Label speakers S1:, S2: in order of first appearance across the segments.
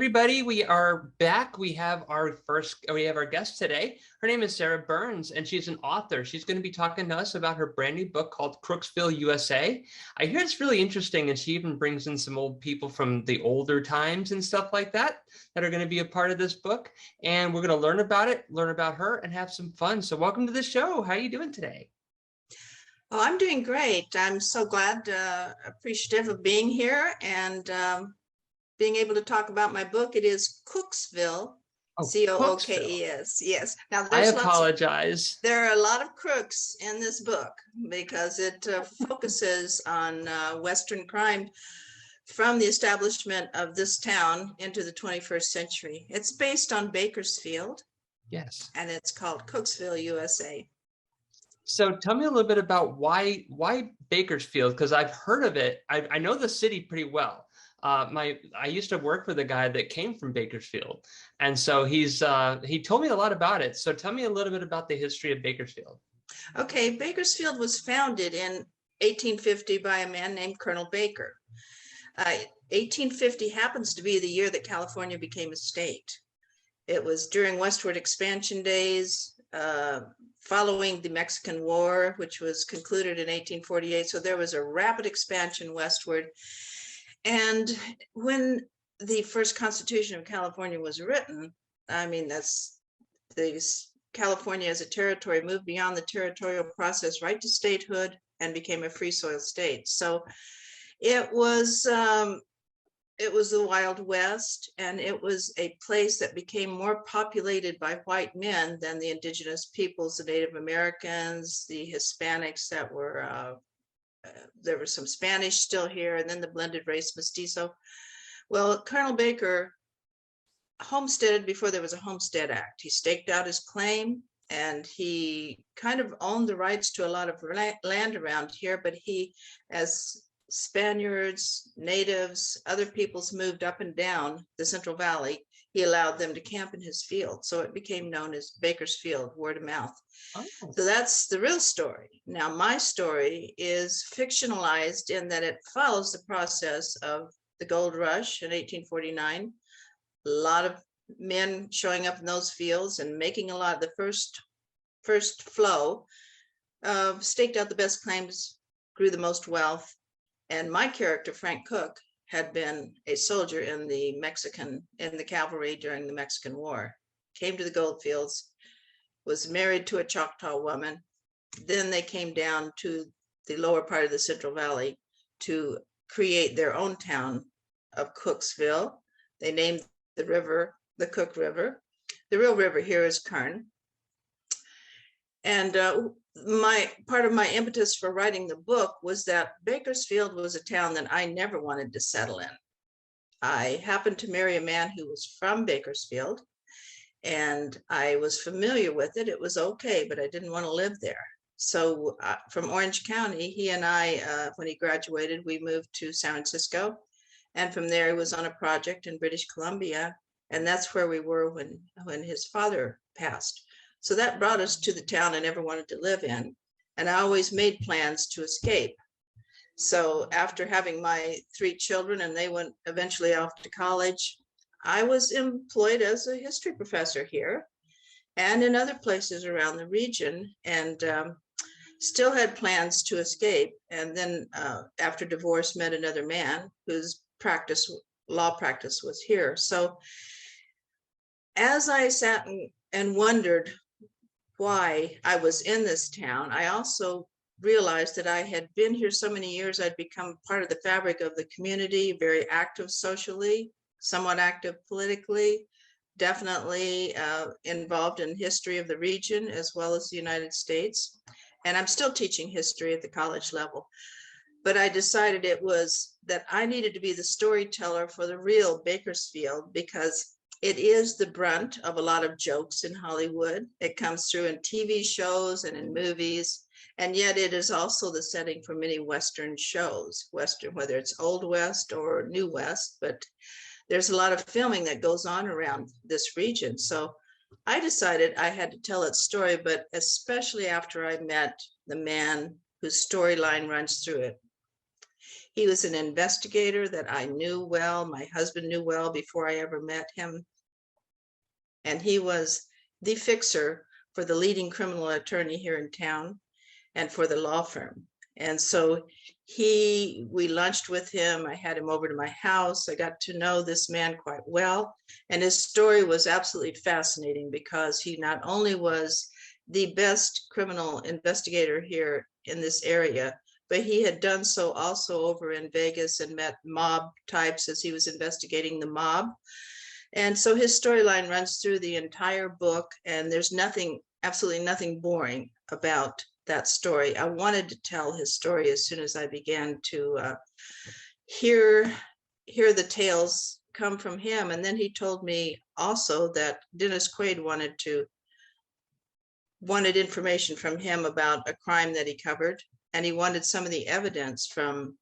S1: everybody. We are back. We have our guest today. Her name is Sarah Burns, and she's an author. She's going to be talking to us about her brand new book called Cookesville, USA. I hear it's really interesting, and she even brings in some old people from the older times and stuff like that are going to be a part of this book. And we're going to learn about it, learn about her, and have some fun. So welcome to the show. How are you doing today?
S2: Oh, I'm doing great. I'm so glad, appreciative of being here and being able to talk about my book. It is Cookesville, Cookes. Yes. Now,
S1: I apologize.
S2: There are a lot of crooks in this book because it focuses on Western crime from the establishment of this town into the 21st century. It's based on Bakersfield.
S1: Yes.
S2: And it's called Cookesville, USA.
S1: So tell me a little bit about why Bakersfield, because I've heard of it. I know the city pretty well. I used to work with a guy that came from Bakersfield, and so he told me a lot about it. So tell me a little bit about the history of Bakersfield.
S2: Okay, Bakersfield was founded in 1850 by a man named Colonel Baker. 1850 happens to be the year that California became a state. It was during westward expansion days, following the Mexican War, which was concluded in 1848. So there was a rapid expansion westward. And when the first Constitution of California was written, I mean, California as a territory moved beyond the territorial process right to statehood and became a free soil state. So it was the Wild West, and it was a place that became more populated by white men than the indigenous peoples, the Native Americans, the Hispanics that were there was some Spanish still here, and then the blended race mestizo. Well, Colonel Baker homesteaded before there was a Homestead Act. He staked out his claim, and he kind of owned the rights to a lot of land around here, but he, as Spaniards, natives, other peoples moved up and down the Central Valley, he allowed them to camp in his field. So it became known as Bakersfield, word of mouth. Oh. So that's the real story. Now, my story is fictionalized in that it follows the process of the gold rush in 1849. A lot of men showing up in those fields and making a lot of the first flow, staked out the best claims, grew the most wealth. And my character, Frank Cook, had been a soldier in the cavalry during the Mexican War, came to the goldfields, was married to a Choctaw woman. Then they came down to the lower part of the Central Valley to create their own town of Cookesville. They named the river the Cook River. The real river here is Kern. And part of my impetus for writing the book was that Bakersfield was a town that I never wanted to settle in. I happened to marry a man who was from Bakersfield, and I was familiar with it. It was okay, but I didn't want to live there. So from Orange County, he and I, when he graduated, we moved to San Francisco. And from there, he was on a project in British Columbia. And that's where we were when his father passed. So that brought us to the town I never wanted to live in. And I always made plans to escape. So after having my 3 children and they went eventually off to college, I was employed as a history professor here and in other places around the region, and still had plans to escape. And then after divorce, met another man whose law practice was here. So as I sat and wondered why I was in this town, I also realized that I had been here so many years. I'd become part of the fabric of the community, very active socially, somewhat active politically, definitely involved in history of the region as well as the United States. And I'm still teaching history at the college level. But I decided it was that I needed to be the storyteller for the real Bakersfield, because it is the brunt of a lot of jokes in Hollywood. It comes through in TV shows and in movies, and yet it is also the setting for many Western shows, whether it's Old West or New West, but there's a lot of filming that goes on around this region. So I decided I had to tell its story, but especially after I met the man whose storyline runs through it. He was an investigator that I knew well. My husband knew well before I ever met him. And he was the fixer for the leading criminal attorney here in town and for the law firm. And so we lunched with him. I had him over to my house. I got to know this man quite well. And his story was absolutely fascinating because he not only was the best criminal investigator here in this area, but he had done so also over in Vegas and met mob types as he was investigating the mob. And so his storyline runs through the entire book, and there's nothing, absolutely nothing boring about that story. I wanted to tell his story as soon as I began to hear the tales come from him. And then he told me also that Dennis Quaid wanted information from him about a crime that he covered, and he wanted some of the evidence from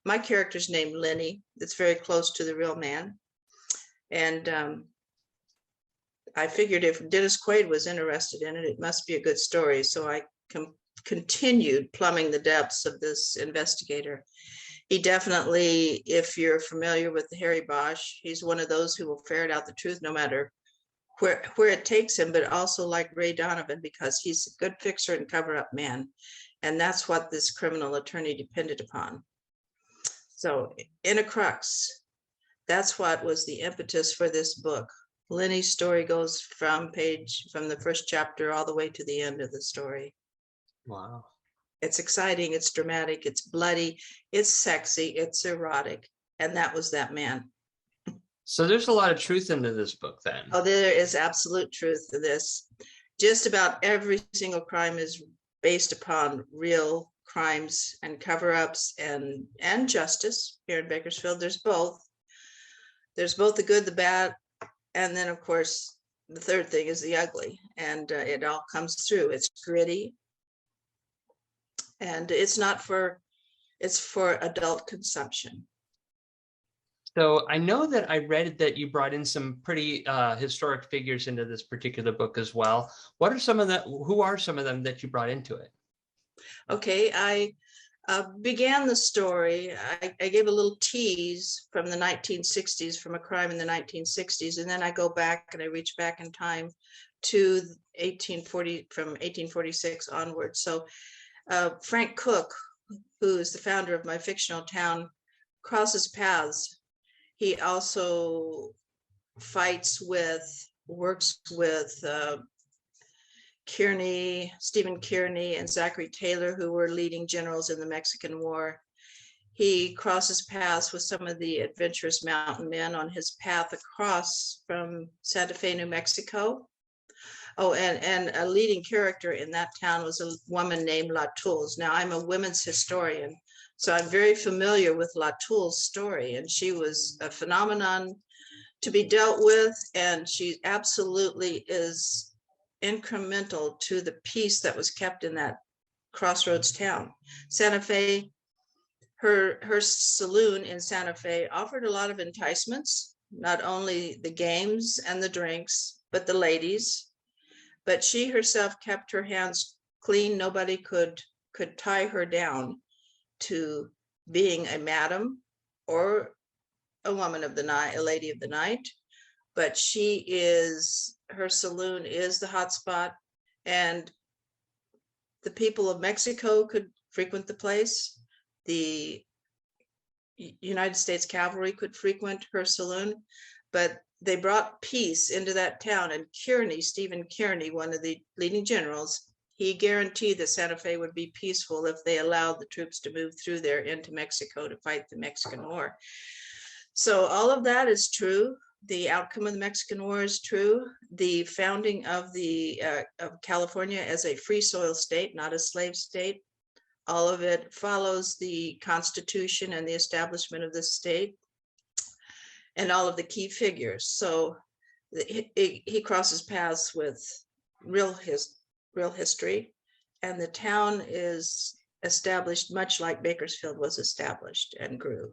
S2: my character's name, Lenny, that's very close to the real man. And I figured if Dennis Quaid was interested in it, it must be a good story. So I continued plumbing the depths of this investigator. He definitely, if you're familiar with Harry Bosch, he's one of those who will ferret out the truth no matter where it takes him, but also like Ray Donovan, because he's a good fixer and cover-up man. And that's what this criminal attorney depended upon. So in a crux, that's what was the impetus for this book. Lenny's story goes from the first chapter all the way to the end of the story.
S1: Wow.
S2: It's exciting, it's dramatic, it's bloody, it's sexy, it's erotic. And that was that man.
S1: So there's a lot of truth into this book then.
S2: Oh, there is absolute truth to this. Just about every single crime is based upon real crimes and cover-ups and justice here in Bakersfield. There's both. There's both the good, the bad, and then of course the third thing is the ugly, and it all comes through. It's gritty, and it's for adult consumption.
S1: So I know that I read that you brought in some pretty historic figures into this particular book as well. What are some of them? Who are some of them that you brought into it?
S2: Okay, I began the story. I gave a little tease from the 1960s, from a crime in the 1960s, and then I go back and I reach back in time to 1840, from 1846 onward. So Frank Cook, who is the founder of my fictional town, crosses paths. He also works with Stephen Kearny and Zachary Taylor, who were leading generals in the Mexican War. He crosses paths with some of the adventurous mountain men on his path across from Santa Fe, New Mexico. Oh, and a leading character in that town was a woman named Latouls. Now, I'm a women's historian, so I'm very familiar with Latouls' story, and she was a phenomenon to be dealt with, and she absolutely is incremental to the peace that was kept in that crossroads town. Santa Fe, her saloon in Santa Fe offered a lot of enticements, not only the games and the drinks, but the ladies. But she herself kept her hands clean. Nobody could tie her down to being a madam or a woman of the night, a lady of the night. But her saloon is the hot spot, and the people of Mexico could frequent the place. The United States Cavalry could frequent her saloon, but they brought peace into that town. And Stephen Kearny, one of the leading generals, he guaranteed that Santa Fe would be peaceful if they allowed the troops to move through there into Mexico to fight the Mexican War. So all of that is true. The outcome of the Mexican War is true. The founding of of California as a free soil state, not a slave state, all of it follows the Constitution and the establishment of the state, and all of the key figures. So he crosses paths with real history, and the town is established much like Bakersfield was established and grew.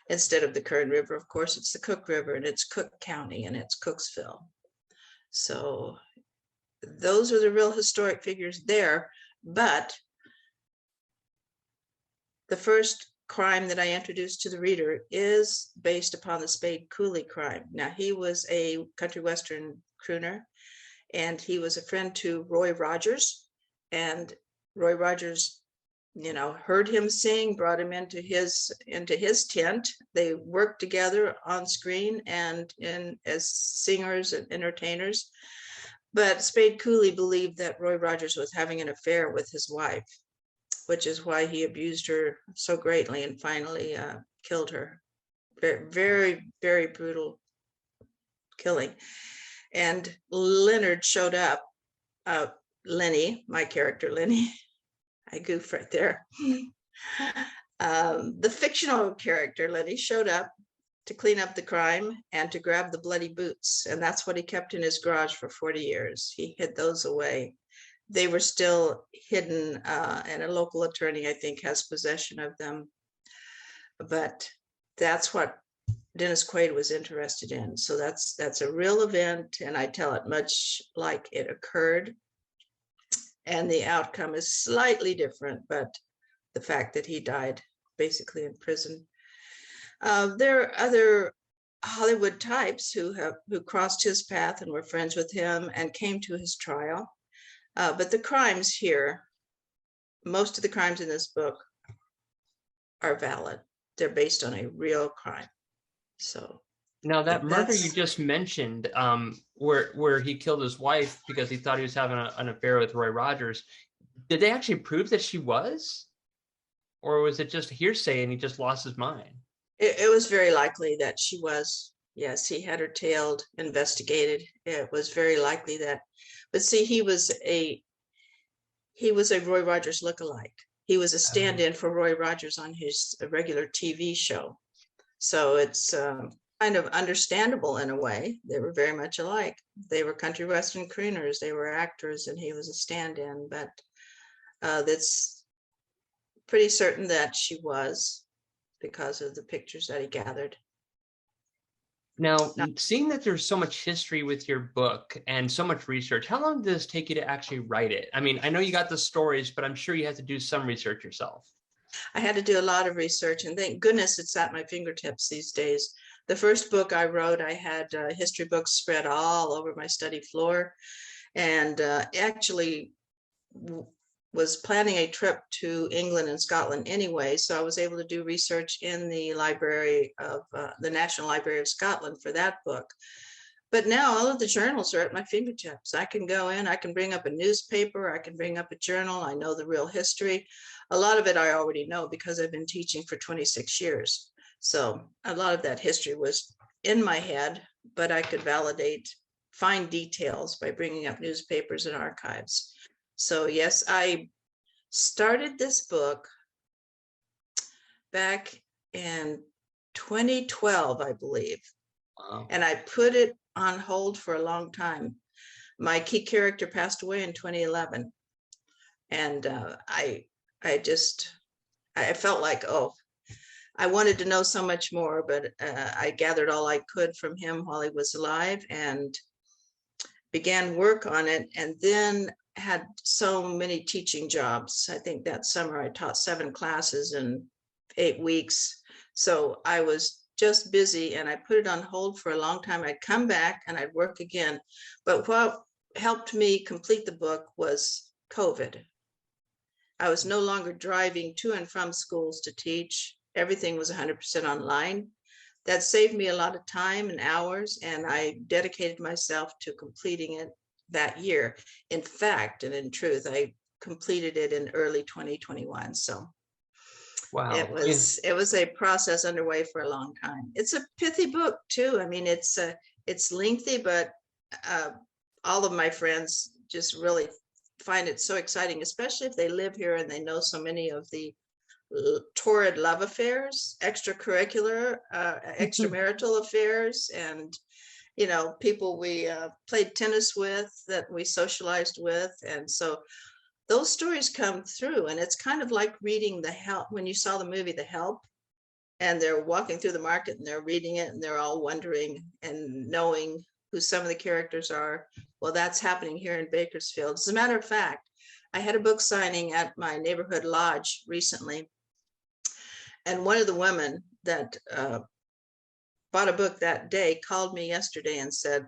S2: Instead of the Kern River, of course, it's the Cook River, and it's Cook County, and it's Cooksville. So those are the real historic figures there. But the first crime that I introduced to the reader is based upon the Spade Coulee crime. Now, he was a country western crooner, and he was a friend to Roy Rogers. And Roy Rogers, heard him sing, brought him into his tent. They worked together on screen and as singers and entertainers. But Spade Coulee believed that Roy Rogers was having an affair with his wife, which is why he abused her so greatly and finally killed her. Very, very, very brutal killing. And Leonard showed up, Lenny, my character, Lenny, I goofed right there. The fictional character, Lenny, showed up to clean up the crime and to grab the bloody boots. And that's what he kept in his garage for 40 years. He hid those away. They were still hidden, and a local attorney, I think, has possession of them. But that's what Dennis Quaid was interested in. So that's a real event, and I tell it much like it occurred. And the outcome is slightly different, but the fact that he died basically in prison. There are other Hollywood types who crossed his path and were friends with him and came to his trial. But the crimes here, most of the crimes in this book are valid. They're based on a real crime. So
S1: now that murder you just mentioned, where he killed his wife because he thought he was having an affair with Roy Rogers, did they actually prove that she was? Or was it just hearsay and he just lost his mind?
S2: It was very likely that she was. Yes, he had her tailed, investigated. It was very likely that. But see, he was a Roy Rogers lookalike. He was a stand-in for Roy Rogers on his regular TV show. So it's kind of understandable in a way. They were very much alike. They were country western crooners. They were actors, and he was a stand-in. But that's pretty certain that she was, because of the pictures that he gathered.
S1: Now, seeing that there's so much history with your book and so much research, how long does it take you to actually write it? I mean, I know you got the stories, but I'm sure you had to do some research yourself.
S2: I had to do a lot of research, and thank goodness it's at my fingertips these days. The first book I wrote, I had history books spread all over my study floor, and actually was planning a trip to England and Scotland anyway, so I was able to do research in the library of the National Library of Scotland for that book. But now all of the journals are at my fingertips. I can go in, I can bring up a newspaper, I can bring up a journal, I know the real history. A lot of it I already know because I've been teaching for 26 years. So a lot of that history was in my head, but I could validate fine details by bringing up newspapers and archives. So yes, I started this book back in 2012, I believe. Wow. And I put it on hold for a long time. My key character passed away in 2011. And I felt like, I wanted to know so much more, but I gathered all I could from him while he was alive and began work on it. And then had so many teaching jobs. I think that summer I taught 7 classes in 8 weeks. So I was just busy, and I put it on hold for a long time. I'd come back and I'd work again. But what helped me complete the book was COVID. I was no longer driving to and from schools to teach. Everything was 100% online. That saved me a lot of time and hours, and I dedicated myself to completing it that year. In fact, and in truth, I completed it in early 2021. So wow, it was a process underway for a long time. It's a pithy book too. I mean, it's lengthy, but all of my friends just really find it so exciting, especially if they live here and they know so many of the torrid love affairs, extracurricular, extramarital affairs, and people we played tennis with, that we socialized with. And so those stories come through, and it's kind of like reading The Help. When you saw the movie The Help, and they're walking through the market and they're reading it and they're all wondering and knowing who some of the characters are. Well, that's happening here in Bakersfield. As a matter of fact, I had a book signing at my neighborhood lodge recently, And one of the women that bought a book that day called me yesterday and said,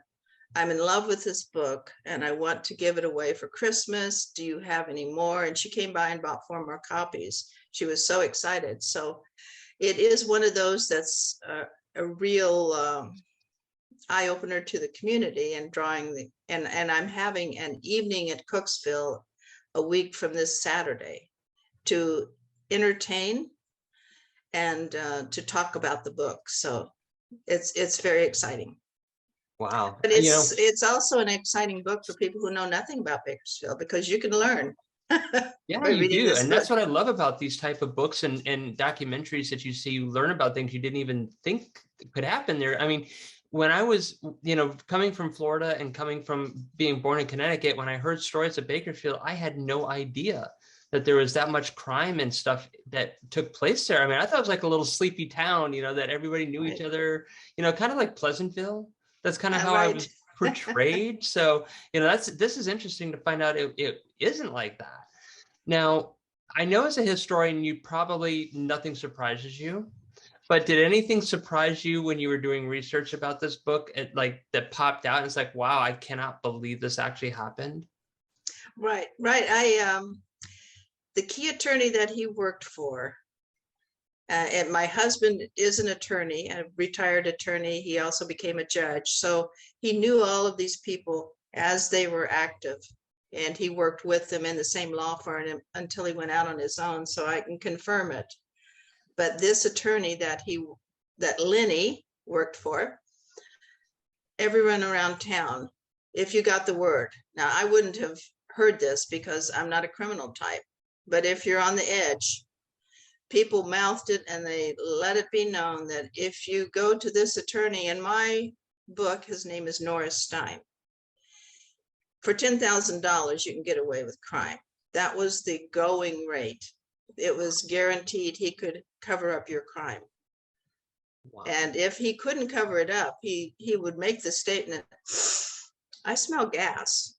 S2: I'm in love with this book and I want to give it away for Christmas. Do you have any more? And she came by and bought 4 more copies. She was so excited. So it is one of those that's a real eye opener to the community and drawing the, and I'm having an evening at Cooksville a week from this Saturday to entertain and to talk about the book. So it's very exciting.
S1: Wow.
S2: But it's also an exciting book for people who know nothing about Bakersfield, because you can learn.
S1: Yeah, you do. And that's what I love about these type of books and documentaries that you see. You learn about things you didn't even think could happen there. I mean, when I was, coming from Florida and coming from being born in Connecticut, when I heard stories of Bakersfield, I had no idea that there was that much crime and stuff that took place there. I mean, I thought it was like a little sleepy town, that everybody knew each other, kind of like Pleasantville. That's kind of how I was portrayed. So, this is interesting to find out it isn't like that. Now, I know as a historian, nothing surprises you, but did anything surprise you when you were doing research about this book, that popped out and it's like, wow, I cannot believe this actually happened?
S2: Right. The key attorney that he worked for, and my husband is an attorney, a retired attorney. He also became a judge. So he knew all of these people as they were active, and he worked with them in the same law firm until he went out on his own. So I can confirm it. But this attorney that Lenny worked for, everyone around town, if you got the word, now I wouldn't have heard this because I'm not a criminal type, but if you're on the edge, people mouthed it and they let it be known that if you go to this attorney, in my book, his name is Norris Stein, for $10,000, you can get away with crime. That was the going rate. It was guaranteed he could cover up your crime. Wow. And if he couldn't cover it up, he would make the statement, I smell gas,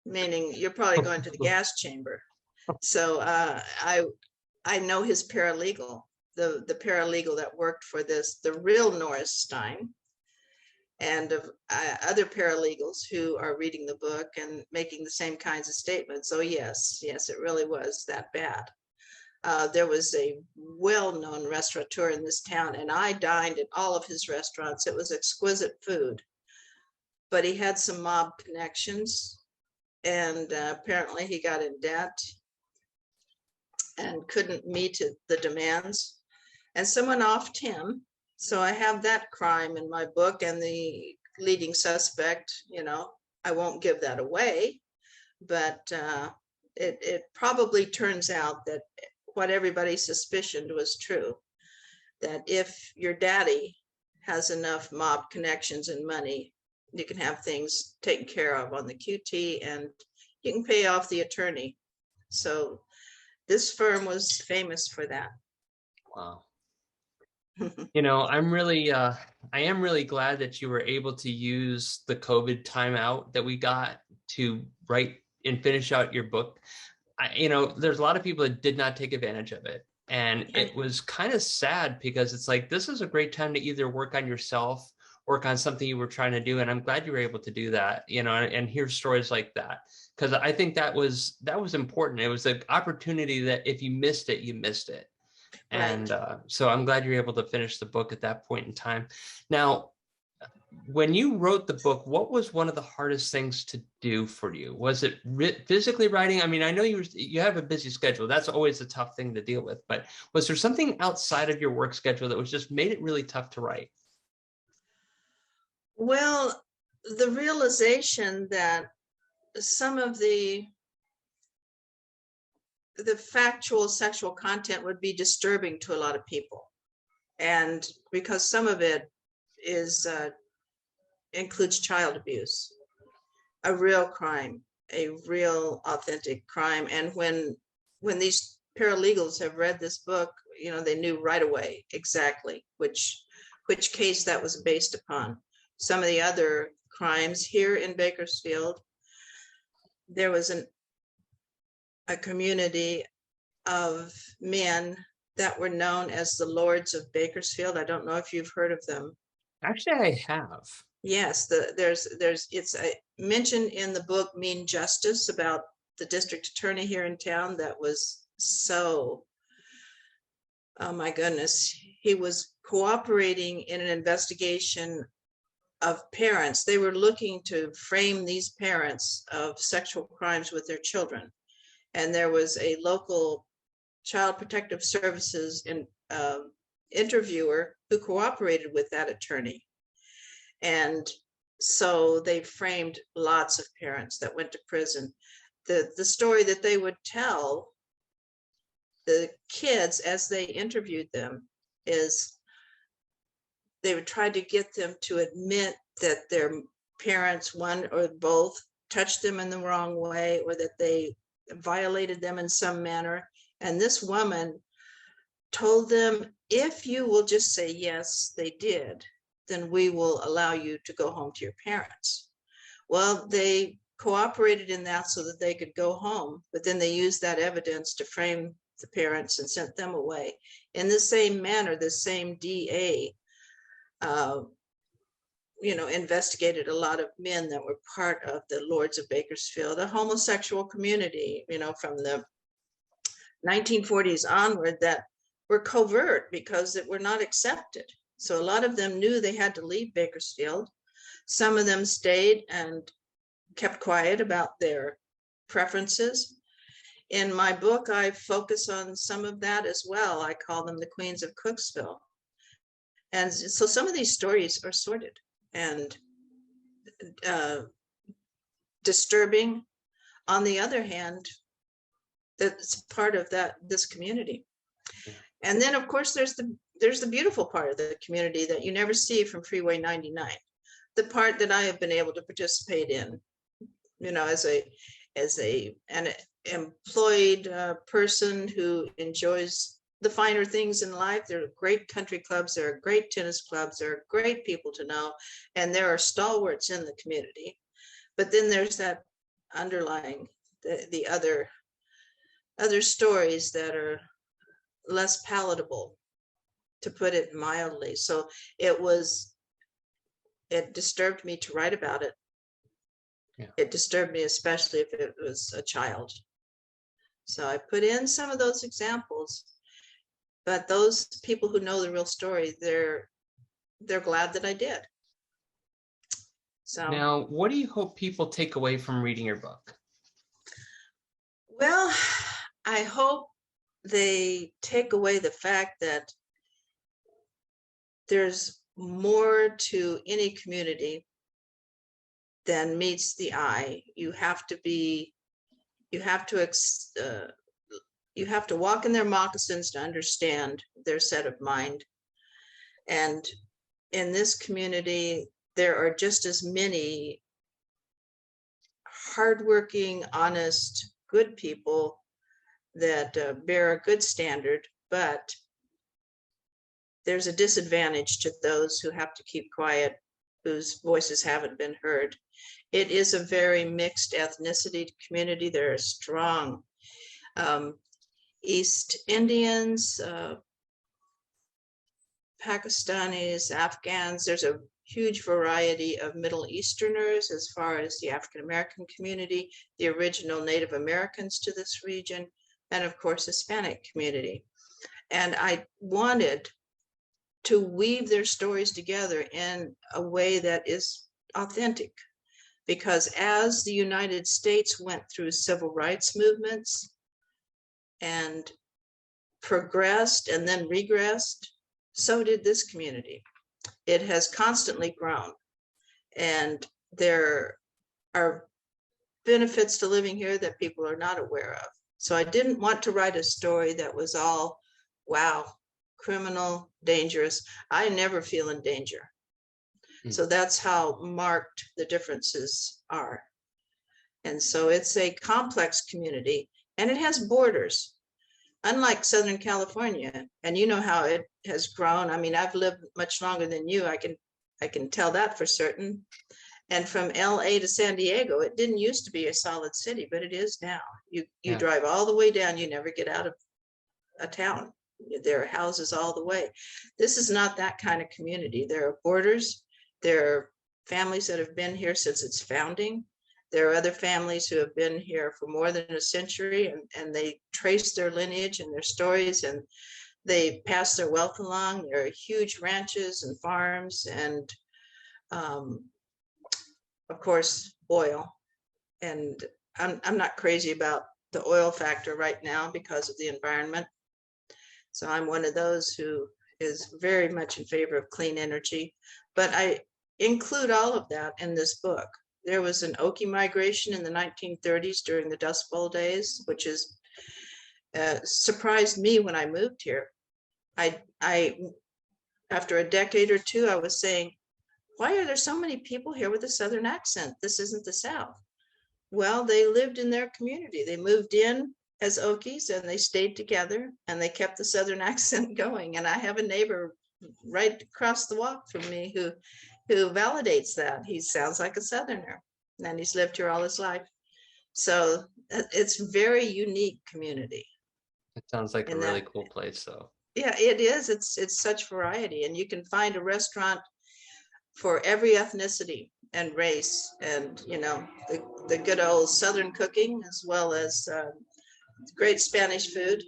S2: meaning you're probably going to the gas chamber. So I know his paralegal, the paralegal that worked for the real Norris Stein, and of other paralegals who are reading the book and making the same kinds of statements. So yes, it really was that bad. There was a well-known restaurateur in this town, and I dined at all of his restaurants. It was exquisite food, but he had some mob connections, and apparently he got in debt and couldn't meet the demands, and someone offed him. So I have that crime in my book, and the leading suspect, I won't give that away, but it probably turns out that what everybody suspicioned was true, that if your daddy has enough mob connections and money, you can have things taken care of on the QT and you can pay off the attorney. So this firm was famous for that.
S1: Wow. I am really glad that you were able to use the COVID timeout that we got to write and finish out your book. There's a lot of people that did not take advantage of it. And it was kind of sad because it's like, this is a great time to either work on yourself, work on something you were trying to do. And I'm glad you were able to do that, and hear stories like that. Because I think that was important. It was an opportunity that if you missed it, you missed it. Right. And so I'm glad you're able to finish the book at that point in time. Now, when you wrote the book, what was one of the hardest things to do for you? Was it physically writing? I mean, I know you have a busy schedule. That's always a tough thing to deal with. But was there something outside of your work schedule that was just made it really tough to write?
S2: Well, the realization that some of the factual sexual content would be disturbing to a lot of people. And because some of it includes child abuse, a real crime, a real authentic crime. And when these paralegals have read this book, they knew right away exactly which case that was based upon. Some of the other crimes here in Bakersfield, there was a community of men that were known as the Lords of Bakersfield. I don't know if you've heard of them.
S1: Actually, I have.
S2: Yes, it's mentioned in the book Mean Justice about the district attorney here in town that was so, oh my goodness, he was cooperating in an investigation of parents. They were looking to frame these parents of sexual crimes with their children. And there was a local Child Protective Services interviewer who cooperated with that attorney. And so they framed lots of parents that went to prison. The story that they would tell the kids as they interviewed them is they would try to get them to admit that their parents, one or both, touched them in the wrong way, or that they violated them in some manner. And this woman told them, if you will just say, yes, they did, then we will allow you to go home to your parents. Well, they cooperated in that so that they could go home, but then they used that evidence to frame the parents and sent them away. In the same manner, the same DA, investigated a lot of men that were part of the Lords of Bakersfield, a homosexual community, from the 1940s onward, that were covert because it were not accepted. So a lot of them knew they had to leave Bakersfield. Some of them stayed and kept quiet about their preferences. In my book, I focus on some of that as well. I call them the Queens of Cooksville. And so some of these stories are sordid and disturbing. On the other hand, that's part of this community. And then, of course, there's the beautiful part of the community that you never see from Freeway 99. The part that I have been able to participate in, as an employed person who enjoys the finer things in life. There are great country clubs, there are great tennis clubs, there are great people to know, and there are stalwarts in the community. But then there's that underlying, the other stories that are less palatable, to put it mildly. So it disturbed me to write about it. Yeah. It disturbed me, especially if it was a child. So I put in some of those examples, but those people who know the real story, they're glad that I did. So
S1: now, what do you hope people take away from reading your book?
S2: Well, I hope they take away the fact that there's more to any community than meets the eye. You have to walk in their moccasins to understand their set of mind. And in this community, there are just as many hardworking, honest, good people that bear a good standard, but there's a disadvantage to those who have to keep quiet, whose voices haven't been heard. It is a very mixed ethnicity community. There are strong East Indians, Pakistanis, Afghans. There's a huge variety of Middle Easterners as far as the African American community, the original Native Americans to this region, and of course, Hispanic community. And I wanted to weave their stories together in a way that is authentic, because as the United States went through civil rights movements and progressed and then regressed, so did this community. It has constantly grown, and there are benefits to living here that people are not aware of. So I didn't want to write a story that was all, wow, criminal, dangerous. I never feel in danger. So that's how marked the differences are. And so it's a complex community, and it has borders, unlike Southern California. And you know how it has grown. I mean, I've lived much longer than you. I can tell that for certain. And from LA to San Diego, it didn't used to be a solid city, but it is now. You drive all the way down, you never get out of a town. There are houses all the way. This is not that kind of community. There are borders. There are families that have been here since its founding. There are other families who have been here for more than a century, and they trace their lineage and their stories, and they pass their wealth along. There are huge ranches and farms, and of course, oil. And I'm not crazy about the oil factor right now because of the environment. So I'm one of those who is very much in favor of clean energy, but I include all of that in this book. There was an Okie migration in the 1930s during the Dust Bowl days, which is surprised me when I moved here. I after a decade or two, I was saying, why are there so many people here with a Southern accent? This isn't the South. Well, they lived in their community. They moved in as Okies and they stayed together and they kept the Southern accent going. And I have a neighbor right across the walk from me who validates that. He sounds like a Southerner and he's lived here all his life. So it's very unique community.
S1: It sounds like a really cool place, though.
S2: Yeah, it is. It's such variety, and you can find a restaurant for every ethnicity and race, and you know, the good old Southern cooking, as well as great Spanish food,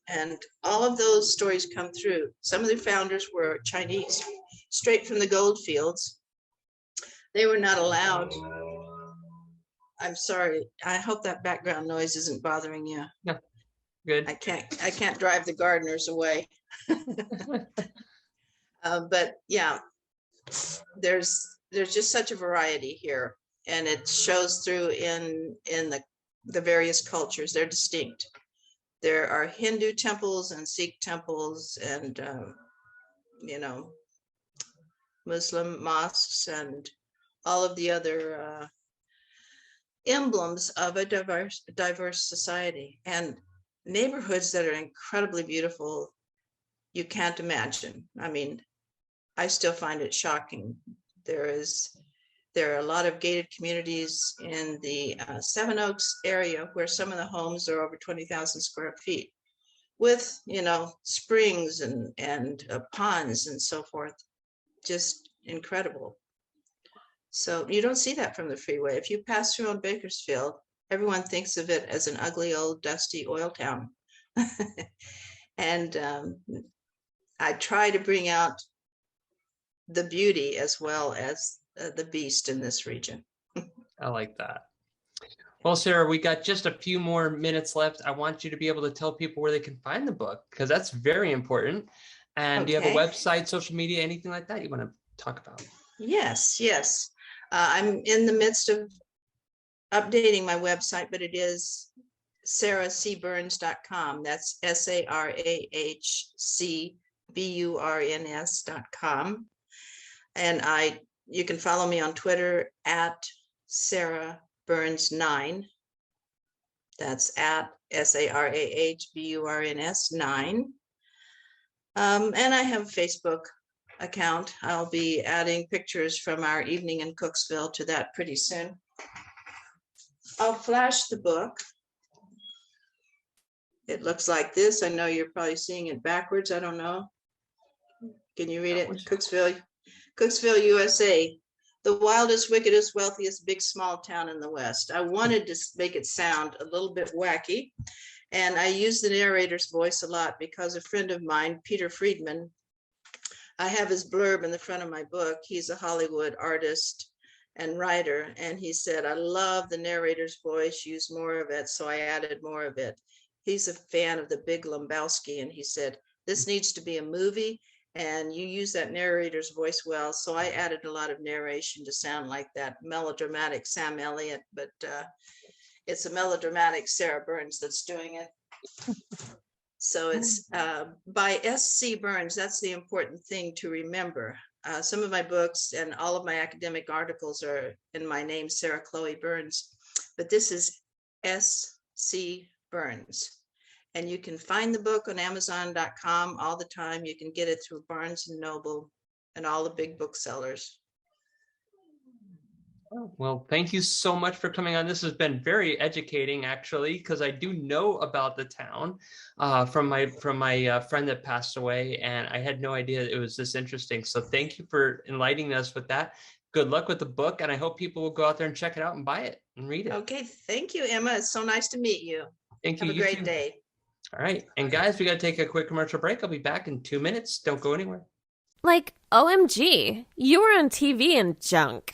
S2: and all of those stories come through. Some of the founders were Chinese, straight from the goldfields. They were not allowed. I'm sorry. I hope that background noise isn't bothering you.
S1: No, good.
S2: I can't drive the gardeners away. But yeah, there's just such a variety here, and it shows through in the various cultures. They're distinct. There are Hindu temples and Sikh temples, and you know, Muslim mosques, and all of the other emblems of a diverse society, and neighborhoods that are incredibly beautiful. You can't imagine. I mean, I still find it shocking. There are a lot of gated communities in the Seven Oaks area where some of the homes are over 20,000 square feet, with, you know, springs and ponds and so forth. Just incredible. So you don't see that from the freeway. If you pass through on Bakersfield, everyone thinks of it as an ugly old dusty oil town. And I try to bring out the beauty as well as the beast in this region.
S1: I like that. Well, Sarah, we got just a few more minutes left. I want you to be able to tell people where they can find the book, because that's very important. And
S2: Okay.
S1: do you have a website, social media, anything like that you want to talk about?
S2: Yes. I'm in the midst of updating my website, but it is sarahcburns.com. That's sarahcburns.com. And you can follow me on Twitter at Sarah Burns 9. That's at SARAHBURNS 9. And I have a Facebook account. I'll be adding pictures from our evening in Cooksville to that pretty soon. I'll flash the book. It looks like this. I know you're probably seeing it backwards. I don't know. Can you read it? Cookesville, U.S.A. The wildest, wickedest, wealthiest, big, small town in the West. I wanted to make it sound a little bit wacky. And I use the narrator's voice a lot because a friend of mine, Peter Friedman, I have his blurb in the front of my book. He's a Hollywood artist and writer. And he said, I love the narrator's voice, use more of it. So I added more of it. He's a fan of the Big Lebowski. And he said, this needs to be a movie. And you use that narrator's voice well. So I added a lot of narration to sound like that melodramatic Sam Elliott, but it's a melodramatic Sarah Burns that's doing it. So it's by S.C. Burns. That's the important thing to remember. Some of my books and all of my academic articles are in my name, Sarah Chloe Burns, but this is S.C. Burns. And you can find the book on Amazon.com all the time. You can get it through Barnes & Noble and all the big booksellers.
S1: Well, thank you so much for coming on. This has been very educating, actually, because I do know about the town from my friend that passed away, and I had no idea it was this interesting. So thank you for enlightening us with that. Good luck with the book, and I hope people will go out there and check it out and buy it and read it.
S2: Okay, thank you, Emma. It's so nice to meet you.
S1: Thank you.
S2: Have a
S1: You
S2: great
S1: too.
S2: day.
S1: All right. And guys, we got to take a quick commercial break. I'll be back in 2 minutes. Don't go anywhere.
S3: Like, OMG, you were on TV and junk.